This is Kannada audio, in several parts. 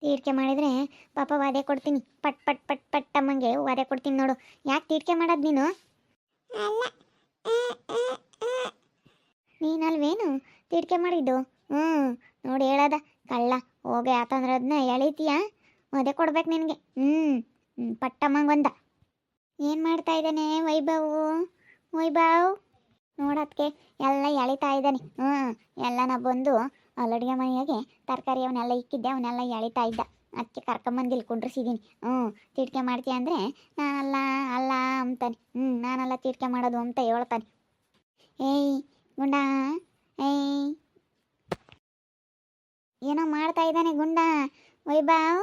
ತೀರ್ಕೆ ಮಾಡಿದರೆ ಪಾಪ ವಾದೆ ಕೊಡ್ತೀನಿ. ಪಟ್ ಪಟ್ ಪಟ್ ಪಟ್ ಅಮ್ಮಂಗೆ ವಾದೆ ಕೊಡ್ತೀನಿ ನೋಡು. ಯಾಕೆ ತೀರ್ಕೆ ಮಾಡೋದು ನೀನು? ಅಲ್ಲ. ನೀನಲ್ವೇನು ತೀರ್ಕೆ ಮಾಡಿದ್ದು? ಹ್ಞೂ ನೋಡಿ ಹೇಳದ ಕಳ್ಳ. ಹೋಗಿ ಯಾಕಂದ್ರೆ ಅದನ್ನ ಎಳಿತೀಯ, ವಾದೆ ಕೊಡ್ಬೇಕು ನಿನಗೆ. ಪಟ್ಟಮ್ಮಂಗೆ ಒಂದ. ಏನು ಮಾಡ್ತಾ ಇದ್ದಾನೆ ವೈಭವು? ವೈಭವ್ ನೋಡೋದಕ್ಕೆ ಎಲ್ಲ ಎಳಿತಾ ಇದ್ದಾನೆ. ಎಲ್ಲನ ಬಂದು ಅಲ್ಲಿ ಅಡುಗೆ ಮನೆಯಾಗೆ ತರಕಾರಿ ಅವನ್ನೆಲ್ಲ ಇಕ್ಕಿದ್ದೆ, ಅವನ್ನೆಲ್ಲ ಎಳಿತಾ ಇದ್ದ. ಅದಕ್ಕೆ ಕರ್ಕೊಂಬಂದು ಇಲ್ಲಿ ಕುಂಡ್ರಿಸಿದ್ದೀನಿ. ತೀರ್ಕೆ ಮಾಡ್ತೀಯ ಅಂದರೆ ನಾನಲ್ಲ ಅಲ್ಲ ಅಂತಾನೆ. ನಾನೆಲ್ಲ ತೀರ್ಕೆ ಮಾಡೋದು ಅಂತ ಹೇಳ್ತಾನೆ. ಏಯ್ ಗುಂಡ, ಏಯ್ ಏನೋ ಮಾಡ್ತಾ ಇದ್ದಾನೆ ಗುಂಡ. ವೈಭವ್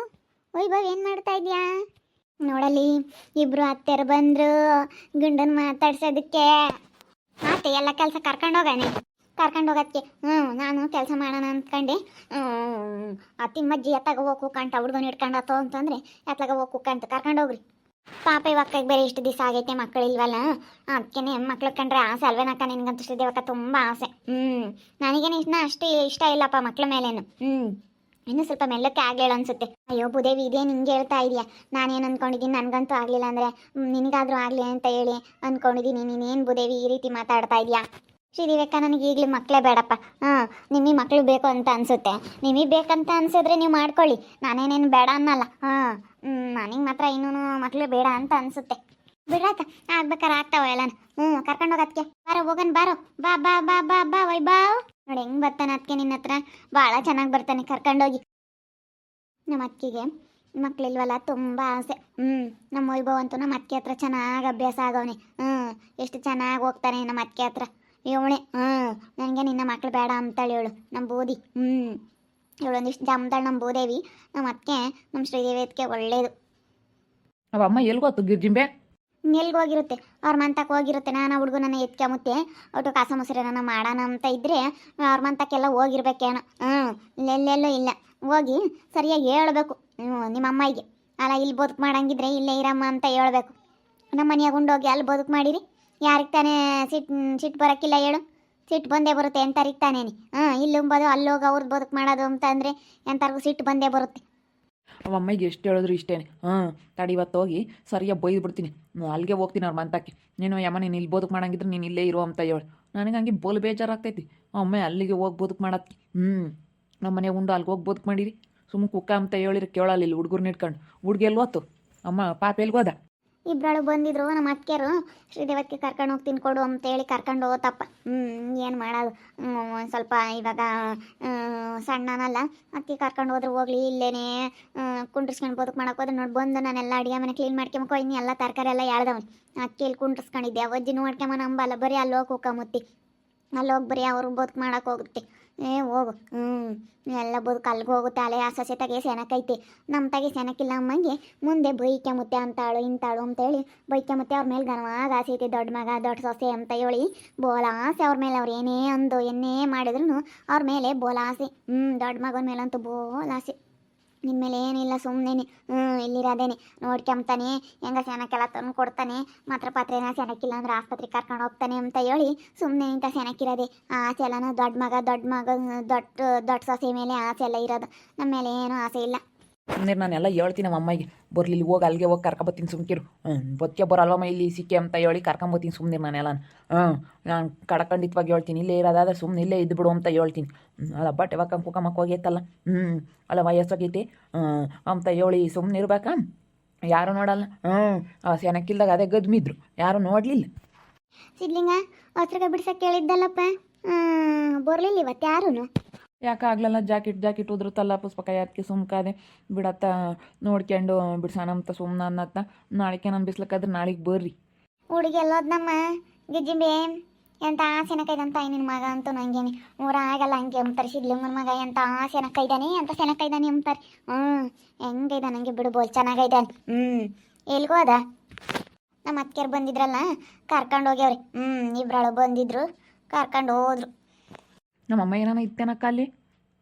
ವೈಭವ್ ಏನು ಮಾಡ್ತಾ ಇದೆಯಾ? ನೋಡಲಿ ಇಬ್ರು ಅತ್ತೆರು ಬಂದರು ಗುಂಡನ್ ಮಾತಾಡ್ಸೋದಕ್ಕೆ. ಆತೆ ಎಲ್ಲ ಕೆಲಸ ಕರ್ಕೊಂಡೋಗಾನೆ. ಕರ್ಕೊಂಡೋಗೋದಕ್ಕೆ ನಾನು ಕೆಲಸ ಮಾಡೋಣ ಅಂದ್ಕೊಂಡೆ. ತಿಮ್ಮಜ್ಜಿ ಎತ್ತಾಗ ಹೋಗಿ ಕುಕ್ಕಂಟ ಹುಡ್ಗನ ಹಿಡ್ಕೊಂಡತ್ತೋ ಅಂತಂದರೆ ಎತ್ತಾಗ ಹೋಗಿ ಕುಕ್ಕಂತ ಕರ್ಕೊಂಡೋಗ್ರಿ. ಪಾಪ ಇವಕ್ಕ ಬೇರೆ ಇಷ್ಟು ದಿವಸ ಆಗೈತೆ ಮಕ್ಕಳಿಲ್ವಲ್ಲ, ಅದಕ್ಕೆ ಮಕ್ಳು ಕಂಡ್ರೆ ಆಸೆ ಅಲ್ವೇನಕ್ಕ ನಿನ್ಗಂತ ಶ್ರೀದೇವಕ್ಕ ತುಂಬ ಆಸೆ. ನನಗೇನು ಅಷ್ಟು ಇಷ್ಟ ಇಲ್ಲಪ್ಪ ಮಕ್ಳ ಮೇಲೇನು. ಇನ್ನೂ ಸ್ವಲ್ಪ ಮೆಲ್ಲಕ್ಕೆ ಆಗಲಿಲ್ಲ ಅನ್ಸುತ್ತೆ. ಅಯ್ಯೋ ಭೂದೇವಿ ಇದೇನು ಹಿಂಗೆ ಹೇಳ್ತಾ ಇದೆಯಾ? ನಾನೇನು ಅಂದ್ಕೊಂಡಿದ್ದೀನಿ, ನನಗಂತೂ ಆಗಲಿಲ್ಲ ಅಂದರೆ ನಿನಗಾದರೂ ಆಗಲಿ ಅಂತ ಹೇಳಿ ಅಂದ್ಕೊಂಡಿದ್ದೀನಿ. ನೀನೇನು ಭೂದೇವಿ ಈ ರೀತಿ ಮಾತಾಡ್ತಾ ಇದೆಯಾ? ಶ್ರೀದೇವಕ್ಕ ನನಗೆ ಈಗಲೂ ಮಕ್ಕಳೇ ಬೇಡಪ್ಪ. ನಿಮಗೆ ಮಕ್ಕಳು ಬೇಕು ಅಂತ ಅನಿಸುತ್ತೆ. ನಿಮಗೆ ಬೇಕಂತ ಅನಿಸಿದ್ರೆ ನೀವು ಮಾಡ್ಕೊಳ್ಳಿ, ನಾನೇನೇನು ಬೇಡ ಅನ್ನಲ್ಲ. ನನಗೆ ಮಾತ್ರ ಇನ್ನೂ ಮಕ್ಕಳು ಬೇಡ ಅಂತ ಅನಿಸುತ್ತೆ. ಬಿಡ್ರಾಕ ಆಗ್ಬೇಕಾರೆ ಆಗ್ತಾವ ಎಲ್ಲಾನು. ಕರ್ಕೊಂಡೋಗತ್ಕೆ ಬಾರೋ ಹೋಗನ್ ಬಾರೋ. ಬಾ ಬಾ ಬಾ ಬಾ ಬಾ ವೈಭವ್ ನೋಡಿ ಹೆಂಗೆ ಬರ್ತಾನೆ ಅದಕ್ಕೆ ನಿನ್ನ ಹತ್ರ. ಭಾಳ ಚೆನ್ನಾಗಿ ಬರ್ತಾನೆ, ಕರ್ಕೊಂಡೋಗಿ. ನಮ್ಮ ಅಕ್ಕಿಗೆ ಮಕ್ಕಳಿಲ್ವಲ್ಲ ತುಂಬ ಆಸೆ. ನಮ್ಮ ವೈಭವ್ ಅಂತೂ ನಮ್ಮ ಅಕ್ಕೆ ಹತ್ರ ಚೆನ್ನಾಗಿ ಅಭ್ಯಾಸ ಆಗವನೆ. ಎಷ್ಟು ಚೆನ್ನಾಗಿ ಹೋಗ್ತಾನೆ ನಮ್ಮ ಅಕ್ಕೆ ಹತ್ರ. ಇವಳೆ ನನಗೆ ನಿನ್ನ ಮಕ್ಳು ಬೇಡ ಅಂತಾಳೆ ಇವಳು ನಮ್ಮ ಬೂದಿ. ಇವಳೊಂದಿಷ್ಟು ಜಮ್ದಾಳು ನಮ್ಮ ಭೂದೇವಿ. ನಮ್ಮ ಅಕ್ಕೆ ನಮ್ಮ ಶ್ರೀದೇವಿ ಅದಕ್ಕೆ ಒಳ್ಳೇದು. ಅವಮ್ಮ ಎಲ್ಲಿ ಗೊತ್ತು ಗಿರ್ಜಿಂಬೆ? ಎಲ್ಗೆ ಹೋಗಿರುತ್ತೆ, ಅವ್ರ ಮಂತಕ್ಕೆ ಹೋಗಿರುತ್ತೆ. ನಾನು ಹುಡುಗನನ್ನ ಎತ್ಕೊಂಬುತ್ತೆ ಒಟ್ಟು ಕಾಸ ಮೊಸರನ್ನ ಮಾಡೋಣ ಅಂತ ಇದ್ದರೆ ಅವ್ರ ಮಂತಕ್ಕೆಲ್ಲ ಹೋಗಿರ್ಬೇಕೇನೋ. ಎಲ್ಲೆಲ್ಲೂ ಇಲ್ಲ. ಹೋಗಿ ಸರಿಯಾಗಿ ಹೇಳ್ಬೇಕು ನಿಮ್ಮ ಅಮ್ಮಗೆ. ಅಲ್ಲ ಇಲ್ಲಿ ಬದುಕು ಮಾಡಂಗಿದ್ರೆ ಇಲ್ಲೇ ಇರಮ್ಮ ಅಂತ ಹೇಳ್ಬೇಕು. ನಮ್ಮ ಮನೆಯಾಗ ಉಂಡೋಗಿ ಅಲ್ಲಿ ಬದುಕು ಮಾಡಿರಿ. ಯಾರಿಗೆ ತಾನೇ ಸಿಟ್ಟು ಬರೋಕ್ಕಿಲ್ಲ ಹೇಳು? ಸಿಟ್ಟು ಬಂದೇ ಬರುತ್ತೆ ಎಂಥವ್ರಿಗೆ ತಾನೇನಿ. ಇಲ್ಲಿ ಉಂಬೋದು ಅಲ್ಲಿ ಹೋಗಿ ಅವ್ರದ್ದು ಬದುಕು ಮಾಡೋದು ಅಂತ ಅಂದರೆ ಎಂಥವ್ರಿಗೂ ಸಿಟ್ಟು ಬಂದೇ ಬರುತ್ತೆ. ಅವಮ್ಮಗೆ ಎಷ್ಟು ಹೇಳಿದ್ರು ಇಷ್ಟೇನೆ. ತಡಿ ಇವತ್ತು ಹೋಗಿ ಸರಿಯಾಗಿ ಬೈದು ಬಿಡ್ತೀನಿ. ಅಲ್ಲಿಗೆ ಹೋಗ್ತೀನಿ ಅವ್ರ ಮಂತಕ್ಕೆ. ನೀನು ಯಮ್ಮ ನೀನು ಇಲ್ಲಿ ಬದುಕು ಮಾಡಂಗಿದ್ರೆ ನೀನು ಇಲ್ಲೇ ಇರೋ ಅಂತ ಹೇಳು. ನನಗೆ ಹಂಗೆ ಬೋಲ್ ಬೇಜಾರಾಗ್ತೈತಿ. ಅಮ್ಮ ಅಲ್ಲಿಗೆ ಹೋಗಿ ಬದುಕು ಮಾಡತ್ತಿ. ನಮ್ಮ ಮನೆ ಉಂಡು ಅಲ್ಲಿಗೆ ಹೋಗಿ ಬದುಕು ಮಾಡಿರಿ. ಸುಮ್ಮನೆ ಕುಕ್ಕ ಅಂತ ಹೇಳಿರಿ ಕೇಳಲ್ಲ. ಇಲ್ಲಿ ಹುಡುಗರು ಇಟ್ಕೊಂಡು ಹುಡುಗಿ ಎಲ್ಲಿ ಹೋತು? ಅಮ್ಮ ಪಾಪ ಎಲ್ಗೋದ? ಇಬ್ಬರು ಬಂದಿದ್ರು ನಮ್ಮ ಅತ್ತೆಯರು ಶ್ರೀದೇವಕ್ಕೆ ಕರ್ಕೊಂಡು ಹೋಗ್ತೀನಿ ಕೊಡು ಅಂತೇಳಿ ಕರ್ಕೊಂಡು ಹೋತಪ್ಪ. ಏನು ಮಾಡೋದು, ಸ್ವಲ್ಪ ಇವಾಗ ಸಣ್ಣನಲ್ಲ. ಅದಕ್ಕೆ ಕರ್ಕೊಂಡು ಹೋದ್ರೆ ಹೋಗ್ಲಿ, ಇಲ್ಲೇನೆ ಕುಂಡ್ರಿಸ್ಕೊಂಡು ಬದುಕು ಮಾಡೋಕೆ ಹೋದ್ರೆ ನೋಡಿ ಬಂದು ನಾನೆಲ್ಲ ಅಡುಗೆ ಮನೆ ಕ್ಲೀನ್ ಮಾಡ್ಕೊಂಬಕೋ ಇನ್ನು ಎಲ್ಲ ತರಕಾರಿ ಎಲ್ಲ ಎಳ್ದವನು. ಅದಕ್ಕೆ ಇಲ್ಲಿ ಕುಂಡ್ರಿಸ್ಕೊಂಡಿದ್ದೆ. ಅವಜ್ಜಿ ನೋಡ್ಕೊಂಬ ನಂಬಲ್ಲ, ಬರೀ ಅಲ್ಲಿ ಹೋಗಿ ಕುಕ್ಕಮುತ್ತಿ ಅಲ್ಲಿ ಹೋಗಿ ಬರೀ ಅವ್ರಿಗೆ ಬದುಕು ಮಾಡೋಕೆ ಹೋಗುತ್ತೆ. ಹೋಗು. ಎಲ್ಲ ಬದುಕು ಅಲ್ಲಿಗೆ ಹೋಗುತ್ತೆ. ಅಲೆ ಆ ಸೊಸೆ ತಗೆ ಸೆನಕೈತೆ, ನಮ್ಮ ತಗೆ ಸೆನಕಿಲ್ಲ ಅಮ್ಮಂಗೆ ಮುಂದೆ ಬೈಕ್ಯಮುತ್ತೆ ಅಂತಾಳು ಇಂತಾಳು ಅಂತೇಳಿ ಬೈಕ್ಯಮುತ್ತೆ. ಅವ್ರ ಮೇಲೆ ಘನವಾಗಿ ಆಸೆ ಐತೆ. ದೊಡ್ಡ ಮಗ ದೊಡ್ಡ ಸೊಸೆ ಅಂತ ಹೇಳಿ ಬೋಲ ಆಸೆ ಅವ್ರ ಮೇಲೆ. ಅವ್ರು ಏನೇ ಅಂದು ಏನೇ ಮಾಡಿದ್ರು ಅವ್ರ ಮೇಲೆ ಬೋಲ ಆಸೆ. ದೊಡ್ಡ ಮಗನ ಮೇಲಂತೂ ಬೋಲ ಆಸೆ. ನಿನ್ನ ಮೇಲೆ ಏನಿಲ್ಲ, ಸುಮ್ಮನೆ ಇಲ್ಲಿರೋದೇನೆ ನೋಡ್ಕೊಂತಾನೆ. ಹೆಂಗ ಸೆನಕ್ಕೆಲ್ಲ ತಂದು ಕೊಡ್ತಾನೆ. ಮಾತ್ರ ಪಾತ್ರೆನ ಸೆನಕ್ಕಿಲ್ಲ ಅಂದ್ರೆ ಆಸ್ಪತ್ರೆಗೆ ಕರ್ಕೊಂಡು ಹೋಗ್ತಾನೆ ಅಂತ ಹೇಳಿ ಸುಮ್ಮನೆ ಇಂಥ ಸೆನಕ್ಕಿರೋದೆ. ಆಸೆ ಎಲ್ಲನೂ ದೊಡ್ಡ ಮಗ ದೊಡ್ಡ ಸೊಸೆ ಮೇಲೆ ಆಸೆ ಎಲ್ಲ ಇರೋದು. ನಮ್ಮ ಮೇಲೆ ಏನೂ ಆಸೆ ಇಲ್ಲ. ಅಂದ್ರೆ ನಾನೆಲ್ಲ ಹೇಳ್ತೀನಿ ನಮ್ಮ ಅಮ್ಮಗೆ ಬರ್ಲಿ ಇಲ್ಲಿ ಹೋಗಿ ಅಲ್ಲಿಗೆ ಹೋಗಿ ಕರ್ಕೊಂಬತ್ತೀನಿ ಸುಮ್ಕಿರು. ಬದುಕೆ ಬರಲ್ವಮ್ಮ ಇಲ್ಲಿ ಸಿಕ್ಕಿ ಅಂತ ಹೇಳಿ ಕರ್ಕೊಂಬತ್ತೀನಿ ಸುಮ್ಮನೆ ನಾನೆಲ್ಲ. ನಾನು ಕಡಖಂಡಿತವಾಗಿ ಹೇಳ್ತೀನಿ ಇಲ್ಲೇ ಇರೋದಾದ್ರೆ ಸುಮ್ಮನೆ ಇಲ್ಲೇ ಇದ್ಬಿಡು ಅಂತ ಹೇಳ್ತೀನಿ. ಅಲ್ಲ ಬಟ್ ಯಾವಾಗ ಕುಕ್ಕಮ್ಮಕ್ಕೆ ಹೋಗೈತಲ್ಲ. ಅಲ್ಲ ವಯಸ್ಸಾಗೈತಿ ಅಂತ ಹೇಳಿ ಸುಮ್ಮನೆ ಇರ್ಬೇಕಾ? ಯಾರು ನೋಡಲ್ಲ. ಸೆನಕ್ಕಿಲ್ದಾಗ ಅದೇ ಗದ್ಮಿದ್ರು, ಯಾರು ನೋಡಲಿಲ್ಲ. ಸಿದ್ಲಿಂಗ ಹೊಸ್ರಿಗೆ ಬಿಡ್ಸಕ್ಕೆ ಕೇಳಿದ್ದಲ್ಲಪ್ಪ, ಬರಲಿಲ್ಲ ಇವತ್ತು ಯಾರೂ. ಯಾಕೆ ಆಗ್ಲಲ್ಲ, ಜಾಕೆಟ್ ಉದ್ರುತ್ತಲ್ಲ ಪುಷ್ಪಕ ಅದಕ್ಕೆ ಸುಮ್ಕಾದೆ. ಬಿಡತ್ತ ನೋಡ್ಕೊಂಡು ಬಿಡ್ಸೋಣ ಅಂತ ಸುಮ್ಮನೆ ಅನ್ನತ್ತ. ನಾಳೆಗೆ ನಾನು ಬಿಸ್ಲಕ್ಕಾದ್ರೆ ನಾಳೆಗೆ ಬರ್ರಿ. ಹುಡುಗಿ ಎಲ್ಲೋದ್ನಮ್ಮ ಗಿಜ್ಜಿಂಬೆ ಎಂತ ಸೆನಕೈದಂತ ನಿನ್ನ ಮಗ ಅಂತೂ ನಂಗೇನೆ ಊರಾಗಲ್ಲ ಹಂಗೆ ಅಂತಾರೆ. ಸಿದ್ಲಿಂಗನ ಮಗ ಎಂತ ಸೆನಕೈದಾನೆ ಅಂತ ಸೆನಕೈದಾನೆ ಅಂತಾರೆ. ಹೆಂಗೈದ ನನಗೆ ಬಿಡ್ಬೋದು, ಚೆನ್ನಾಗೈದಾನೆ. ಎಲ್ಗೋ ಅದ ನಮ್ಮ ಅತ್ತೆಯರು ಬಂದಿದ್ರಲ್ಲ ಕರ್ಕೊಂಡು ಹೋಗ್ಯವ್ರಿ. ಇಬ್ರಳು ಬಂದಿದ್ರು ಕರ್ಕೊಂಡು ಹೋದ್ರು. ನಮ್ಮ ಅಮ್ಮ ಏನಾನ ಇತ್ತೇನಕ್ಕ ಅಲ್ಲಿ?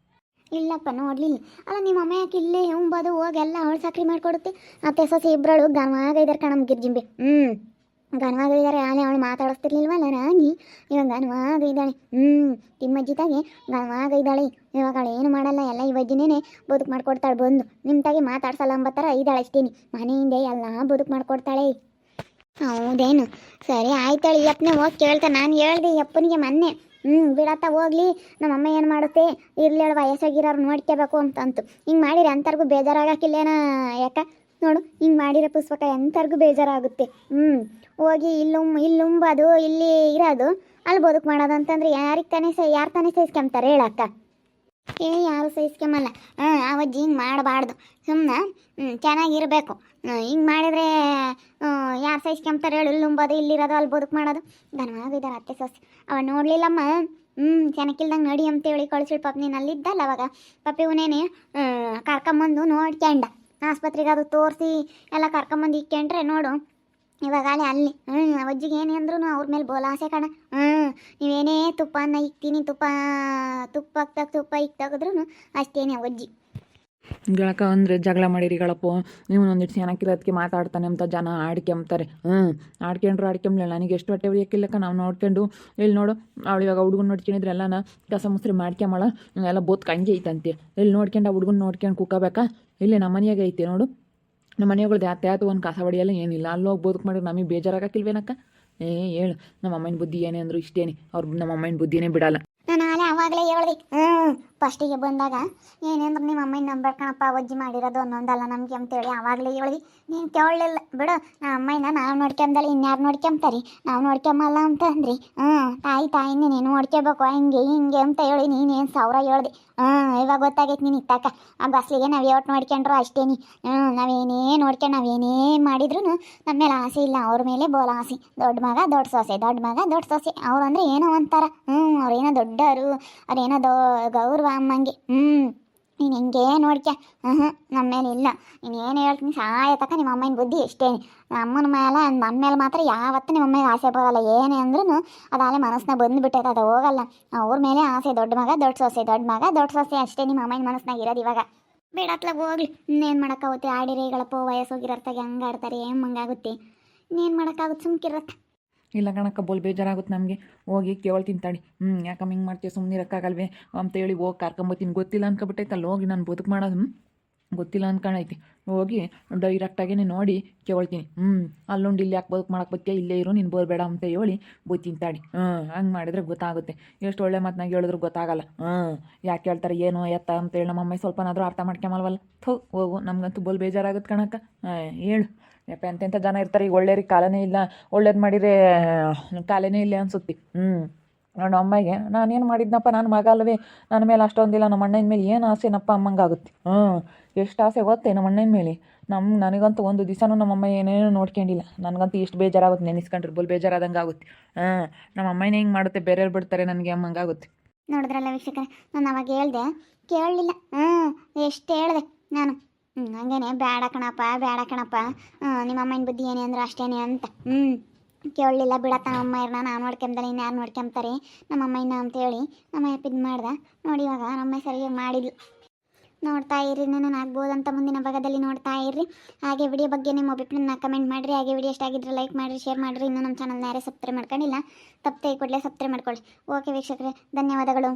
ಇಲ್ಲಪ್ಪ ನೋಡಲಿಲ್ಲ. ಅಲ್ಲ ನಿಮ್ಮ ಅಮ್ಮ ಯಾಕೆ ಇಲ್ಲೇ ಉಂಬೋದು ಹೋಗಿ ಎಲ್ಲ ಅವಳು ಸಕ್ರೆ ಮಾಡಿಕೊಡುತ್ತೆ. ಅತ್ತೆ ಸೊಸೆ ಇಬ್ಬರಳು ಗಮಗ ಇದ್ದಾರೆ ಕಣಮ್ಮ ಗಿರ್ಜಿಂಬೆ. ಗನವಾಗಿದ್ದಾರೆ ಆಲೆ ಅವಳು ಮಾತಾಡಿಸ್ತಿರ್ಲಿಲ್ವಲ್ಲ ರಾಗಿ, ಇವಾಗ ಗನವಾಗಿದ್ದಾಳೆ. ತಿಮ್ಮಜ್ಜಿ ತಾಗೆ ಗನವಾಗಿದ್ದಾಳೆ. ಇವಾಗ ಅವಳು ಏನು ಮಾಡಲ್ಲ, ಎಲ್ಲ ಈ ವಜ್ಜಿನೇ ಬದುಕು ಮಾಡ್ಕೊಡ್ತಾಳೆ. ಬಂದು ನಿಮ್ಮ ತಾಗೆ ಮಾತಾಡ್ಸಲ್ಲ ಅಂಬತ್ತರ ಇದ್ದಾಳೆ ಅಷ್ಟೇನಿ, ಮನೆಯಿಂದ ಎಲ್ಲ ಬದುಕು ಮಾಡ್ಕೊಡ್ತಾಳೆ. ಹೌದೇನು, ಸರಿ ಆಯ್ತಾಳೆ. ಯಪ್ಪನೇ ಹೋಗಿ ಕೇಳ್ತಾ, ನಾನು ಹೇಳ್ದೆ ಯಪ್ಪನಿಗೆ ಮೊನ್ನೆ. ಬಿಡತ್ತ ಹೋಗ್ಲಿ, ನಮ್ಮಮ್ಮ ಏನು ಮಾಡುತ್ತೆ, ಇರ್ಲಿ ಹೇಳು, ವಯಸ್ಸಾಗಿರೋರು ನೋಡ್ಕೋಬೇಕು ಅಂತಂತು. ಹಿಂಗೆ ಮಾಡಿರಿ ಅಂಥವ್ರಿಗೂ ಬೇಜಾರಾಗಕ್ಕಿಲ್ಲೇನ ಯಾಕ ನೋಡು, ಹಿಂಗೆ ಮಾಡಿರೋ ಪುಷ್ಪಕ ಎಂಥವ್ರಿಗೂ ಬೇಜಾರಾಗುತ್ತೆ. ಹೋಗಿ ಇಲ್ಲುಂಬೋದು, ಇಲ್ಲಿ ಇರೋದು, ಅಲ್ಲಿ ಬದುಕು ಮಾಡೋದು ಅಂತಂದ್ರೆ ಯಾರು ತಾನೇ ಸಹಿಸ್ಕೊಂತಾರೆ ಹೇಳಕ್ಕ? ಯಾರು ಸಹಿಸ್ಕೊಂಬಲ್ಲ. ಆ ಅಜ್ಜಿ ಹಿಂಗೆ ಮಾಡಬಾರ್ದು, ಸುಮ್ಮನೆ ಚೆನ್ನಾಗಿರಬೇಕು. ಹಿಂಗೆ ಮಾಡಿದ್ರೆ ಯಾರು ಸಹಿಸ್ಕೊಂತಾರೆ ಹೇಳು? ಇಲ್ಲುಂಬೋದು, ಇಲ್ಲಿರೋದು, ಅಲ್ಲಿ ಬದುಕು ಮಾಡೋದು. ಘನವಾಗಿದ್ದಾರೆ ಅತ್ತೆ ಸೊಸೆ. ಅವ ನೋಡ್ಲಿಲ್ಲಮ್ಮ, ಚೆನ್ನಾಗಿಲ್ದಂಗೆ ನಡಿ ಅಂತೇಳಿ ಕಳಿಸಿಳು. ಪಾಪ ನೀನು ಅಲ್ಲಿದ್ದಲ್ಲ ಅವಾಗ, ಪಾಪಿ ಇವನೇನೆ ಕರ್ಕೊಂಬಂದು ನೋಡ್ಕೊಂಡ, ಆಸ್ಪತ್ರೆಗೆ ಅದು ತೋರಿಸಿ ಎಲ್ಲ ಕರ್ಕೊಂಬಂದು ಇಕ್ಕೊಂಡ್ರೆ ನೋಡು ಇವಾಗ ಅಲ್ಲಿ ಅಜ್ಜಿಗೆ ಏನೇ ಅಂದ್ರೂ ಅವ್ರ ಮೇಲೆ ಬೋಲಾಸೆ ಕಣ. ನೀವೇನೇ ತುಪ್ಪನ ಇಕ್ತೀನಿ, ತುಪ್ಪ ತೆಗೆದ್ರೂ ಅಷ್ಟೇನೆ ಅಜ್ಜಿ. ಗಳಕ ಅಂದರೆ ಜಗಳ ಮಾಡಿರಿಗಳಪ್ಪ, ನೀವು ಒಂದಿಟ್ಟು ಚೆನ್ನಾಗಿರೋದಕ್ಕೆ ಮಾತಾಡ್ತಾನೆ ಅಂತ ಜನ ಆಡ್ಕೊಂಬ್ತಾರೆ. ಆಡ್ಕೊಂಬ್ಲಿಲ್ಲ, ನನಗೆ ಎಷ್ಟು ಹೊಟ್ಟೆ ಉಳಿಯೋಕ್ಕಿಲ್ಲಕ್ಕ. ನಾವು ನೋಡ್ಕೊಂಡು ಇಲ್ಲಿ ನೋಡು, ಅವಳು ಇವಾಗ ಹುಡುಗನ ನೋಡ್ಕೊಂಡಿದ್ರೆ ಎಲ್ಲನ ಕಸ ಮುಸ್ರಿ ಮಾಡ್ಕೊಂಬಳ, ಎಲ್ಲ ಬೋತ್ ಹಂಗೆ ಐತಂತೆ. ಇಲ್ಲಿ ನೋಡ್ಕೊಂಡು ಆ ಹುಡುಗನ ನೋಡ್ಕೊಂಡು ಕುಕ್ಕೋಬೇಕಾ? ಇಲ್ಲಿ ನಮ್ಮ ಮನೆಯಾಗೆ ಐತೆ ನೋಡು, ನಮ್ಮ ಮನೆಯಗಳು ಯಾತು ಒಂದು ಕಸ ಹೊಡಿಯಲ್ಲ ಏನಿಲ್ಲ. ಅಲ್ಲಿ ಹೋಗಿ ಬದುಕು ಮಾಡಿದ್ರೆ ನಮಗೆ ಬೇಜಾರಾಗಕ್ಕಿಲ್ವೇನಕ್ಕ? ಹೇಳು, ನಮ್ಮ ಅಮ್ಮನ ಬುದ್ಧಿ ಏನೇ ಅಂದರು ಇಷ್ಟೇನೆ, ನಮ್ಮ ಅಮ್ಮನ ಬುದ್ಧಿನೇ ಬಿಡಲ್ಲ. ನಾನು ಅವಾಗಲೇ ಹೇಳ್ದೆ, ಫಸ್ಟಿಗೆ ಬಂದಾಗ ಏನೇಂದ್ರೆ ನಿಮ್ಮ ಅಮ್ಮನ ನಂಬೇಕಣಪ್ಪ, ಅಜ್ಜಿ ಮಾಡಿರೋದು ಅನ್ನೊಂದಲ್ಲ ನಮಗೆ ಅಂತೇಳಿ ಆವಾಗಲೇ ಹೇಳ್ದು. ನೀನು ಕೇಳಲಿಲ್ಲ ಬಿಡು, ನಮ್ಮ ಅಮ್ಮನ ನಾವು ನೋಡ್ಕೊಂಬಲ್ಲ ಇನ್ಯಾರು ನೋಡ್ಕೊಂತಾರೆ, ನಾವು ನೋಡ್ಕೊಂಬಲ್ಲ ಅಂತ ಅಂದ್ರಿ. ತಾಯಿನೇ ನೀನು ನೋಡ್ಕೋಬೇಕು, ಹಿಂಗೆ ಅಂತ ಹೇಳಿ ನೀನೇನು ಸಾವಿರ ಹೇಳ್ದೆ. ಇವಾಗ ಗೊತ್ತಾಗೈತೆ ನೀನು ಇತ್ತಾಕ. ಆ ಬಸ್ಲಿಗೆ ನಾವು ಯಾವತ್ತು ನೋಡ್ಕೊಂಡ್ರು ಅಷ್ಟೇನಿ. ನಾವೇನೇ ನೋಡ್ಕೊಂಡು ನಾವೇನೇ ಮಾಡಿದ್ರು ನಮ್ಮ ಮೇಲೆ ಆಸೆ ಇಲ್ಲ, ಅವ್ರ ಮೇಲೆ ಬೋಲ ಆಸೆ. ದೊಡ್ಡ ಮಗ ದೊಡ್ಡ ಸೊಸೆ ಅವ್ರು ಅಂದರೆ ಏನೋ ಅಂತಾರ. ಅವ್ರೇನೋ ದೊಡ್ಡವರು, ಅವ್ರೇನೋ ಗೌರವ ಅಮ್ಮಂಗೆ. ನೀನು ಹಿಂಗೆ ನೋಡ್ಕ. ನಮ್ಮ ಮೇಲೆ ಇಲ್ಲ. ನೀನು ಏನು ಹೇಳ್ತೀನಿ ಸಾಯತಕ್ಕ ನಿಮ್ಮ ಅಮ್ಮನ ಬುದ್ಧಿ ಎಷ್ಟೇನಿ. ಅಮ್ಮನ ಮೇಲೆ ನನ್ನ ಮೇಲೆ ಮಾತ್ರ ಯಾವತ್ತೂ ನಿಮ್ಮ ಅಮ್ಮಗೆ ಆಸೆ ಬರೋಲ್ಲ. ಏನೇ ಅಂದ್ರೂ ಅದು ಅಲ್ಲೇ ಮನಸ್ಸಿನ ಬಂದುಬಿಟ್ಟೈತೆ, ಅದು ಹೋಗಲ್ಲ. ಅವ್ರ ಮೇಲೆ ಆಸೆ, ದೊಡ್ಡ ಮಗ ದೊಡ್ಡ ಸೊಸೆ ಅಷ್ಟೇ ನಿಮ್ಮ ಅಮ್ಮನ ಮನಸ್ಸಿನಾಗ ಇರೋದು. ಇವಾಗ ಬೇಡತ್ಲಾಗ ಹೋಗ್ಲಿ, ಇನ್ನೇನು ಮಾಡೋಕ್ಕಾಗುತ್ತೆ? ಆಡಿರೇಗಳಪ್ಪ, ವಯಸ್ಸೋಗಿರತ್ತಾಗೆ ಹಂಗೆ ಆಡ್ತಾರೆ, ಹಂಗಾಗುತ್ತೆ. ಇನ್ನೇನು ಮಾಡೋಕ್ಕಾಗುತ್ತೆ? ಸುಮ್ಕಿರತ್ತೆ. ಇಲ್ಲ ಕಣಕ್ಕ, ಬೋಲ್ ಬೇಜಾರಾಗುತ್ತೆ ನಮಗೆ. ಹೋಗಿ ಕೇಳ್ತೀನಿ ತಾಡಿ. ಯಾಕಮ್ಮ ಹಿಂಗೆ ಮಾಡ್ತೀವಿ, ಸುಮ್ಮನೆ ಇರೋಕ್ಕಾಗಲ್ವೇ ಅಂತೇಳಿ ಹೋಗಿ ಕರ್ಕೊಂಬತ್ತೀನಿ. ಗೊತ್ತಿಲ್ಲ ಅನ್ಕೊಬಿಟ್ಟೈತಲ್ಲ, ಹೋಗಿ ನಾನು ಬದುಕು ಮಾಡೋದು ಗೊತ್ತಿಲ್ಲ ಅನ್ಕೊಳೈತಿ. ಹೋಗಿ ಡೈರೆಕ್ಟಾಗೇ ನೋಡಿ ಕೇಳ್ತೀನಿ. ಅಲ್ಲೊಂಡು ಇಲ್ಲಿ ಯಾಕೆ ಬದುಕು ಮಾಡಕ್ಕೆ ಬತ್ತೀಯ, ಇಲ್ಲೇ ಇರು, ನೀನು ಬೋರ್ಬೇಡ ಅಂತ ಹೇಳಿ ಬತ್ತೀನಿ ತಾಡಿ. ಹಂಗೆ ಮಾಡಿದ್ರೆ ಗೊತ್ತಾಗುತ್ತೆ. ಎಷ್ಟು ಒಳ್ಳೆ ಮಾತನಾಗ ಹೇಳಿದ್ರು ಗೊತ್ತಾಗಲ್ಲ. ಯಾಕೆ ಹೇಳ್ತಾರೆ ಏನೋ ಎತ್ತ ಅಂತೇಳಿ ನಮ್ಮಮ್ಮ ಸ್ವಲ್ಪನಾದರೂ ಅರ್ಥ ಮಾಡ್ಕೊಂಬಲ್ವಲ್ಲ. ಹೋಗು, ನಮಗಂತೂ ಬೋಲ್ ಬೇಜಾರಾಗುತ್ತೆ ಕಣಕ್ಕ. ಹೇಳು ಯಪ್ಪ, ಎಂತೆಂಥ ಜನ ಇರ್ತಾರೆ. ಈಗ ಒಳ್ಳೆಯರಿಗೆ ಕಾಲನೇ ಇಲ್ಲ, ಒಳ್ಳೇದು ಮಾಡಿದರೆ ಕಾಲನೇ ಇಲ್ಲ ಅನ್ಸುತ್ತೆ. ನನ್ನ ಅಮ್ಮಗೆ ನಾನೇನು ಮಾಡಿದ್ನಪ್ಪ, ನನ್ನ ಮಗ ಅಲ್ವೇ, ನನ್ನ ಮೇಲೆ ಅಷ್ಟೊಂದಿಲ್ಲ, ನಮ್ಮ ಅಣ್ಣನ ಮೇಲೆ ಏನು ಆಸೆನಪ್ಪ ಅಮ್ಮಂಗಾಗುತ್ತೆ. ಎಷ್ಟು ಆಸೆ ಗೊತ್ತೇ ನಮ್ಮ ಅಣ್ಣನ ಮೇಲೆ. ನನಗಂತೂ ಒಂದು ದಿವಸನೂ ನಮ್ಮಮ್ಮ ಏನೇನೋ ನೋಡ್ಕೊಂಡಿಲ್ಲ. ನನಗಂತೂ ಇಷ್ಟು ಬೇಜಾರಾಗುತ್ತೆ, ನೆನೆಸ್ಕೊಂಡ್ರೆ ಬೋಲ್ ಬೇಜಾರಾದಂಗೆ ಆಗುತ್ತೆ. ನಮ್ಮ ಅಮ್ಮನೇ ಹಿಂಗೆ ಮಾಡುತ್ತೆ, ಬೇರೆಯವ್ರು ಬಿಡ್ತಾರೆ ನನಗೆ ಅಮ್ಮಂಗಾಗುತ್ತೆ. ನೋಡಿದ್ರಲ್ಲ ವೀಕ್ಷಕರೇ, ನಾನು ಅವಾಗ ಹೇಳ್ದೆ, ಕೇಳಲಿಲ್ಲ. ಎಷ್ಟು ಹೇಳಿದೆ ನಾನು, ಹಂಗೇನೆ ಬೇಡ ಕಣಪ್ಪ, ನಿಮ್ಮ ಅಮ್ಮನ ಬುದ್ಧಿ ಏನೇ ಅಂದ್ರೆ ಅಷ್ಟೇನೆ ಅಂತ. ಕೇಳಲಿಲ್ಲ. ಬಿಡತ್ತ ನಮ್ಮ ಅಮ್ಮ ನಾನು ನೋಡ್ಕೊಂಬಲ್ಲ, ಇನ್ಯಾರು ನೋಡ್ಕೊಂತಾರೆ ನಮ್ಮ ಅಮ್ಮನ ಅಂತೇಳಿ ನಮ್ಮ ಇದು ಮಾಡ್ದೆ. ನೋಡಿ ಇವಾಗ ನಮ್ಮ ಸರಿಯಾಗಿ ಮಾಡಿದ್ಲು. ನೋಡ್ತಾ ಇರ್ರಿ, ನಾನು ಆಗ್ಬೋದಂತ ಮುಂದಿನ ಭಾಗದಲ್ಲಿ ನೋಡ್ತಾ ಇರ್ರಿ. ಹಾಗೆ ವಿಡಿಯೋ ಬಗ್ಗೆ ನಿಮ್ಮ ಒಪಿನಿಯನ್ನ ಕಮೆಂಟ್ ಮಾಡಿರಿ. ಹಾಗೆ ವಿಡಿಯೋ ಇಷ್ಟ ಆಗಿದ್ರೆ ಲೈಕ್ ಮಾಡಿರಿ, ಶೇರ್ ಮಾಡಿರಿ. ಇನ್ನೂ ನಮ್ಮ ಚಾನಲ್ನ ಯಾರೇ ಸಬ್ಸ್ಕ್ರೈಬ್ ಮಾಡ್ಕೊಂಡಿಲ್ಲ, ತಪ್ಪದೆ ಕೂಡಲೇ ಸಬ್ಸ್ಕ್ರೈಬ್ ಮಾಡ್ಕೊಳ್ಳಿ. ಓಕೆ ವೀಕ್ಷಕರೇ, ಧನ್ಯವಾದಗಳು.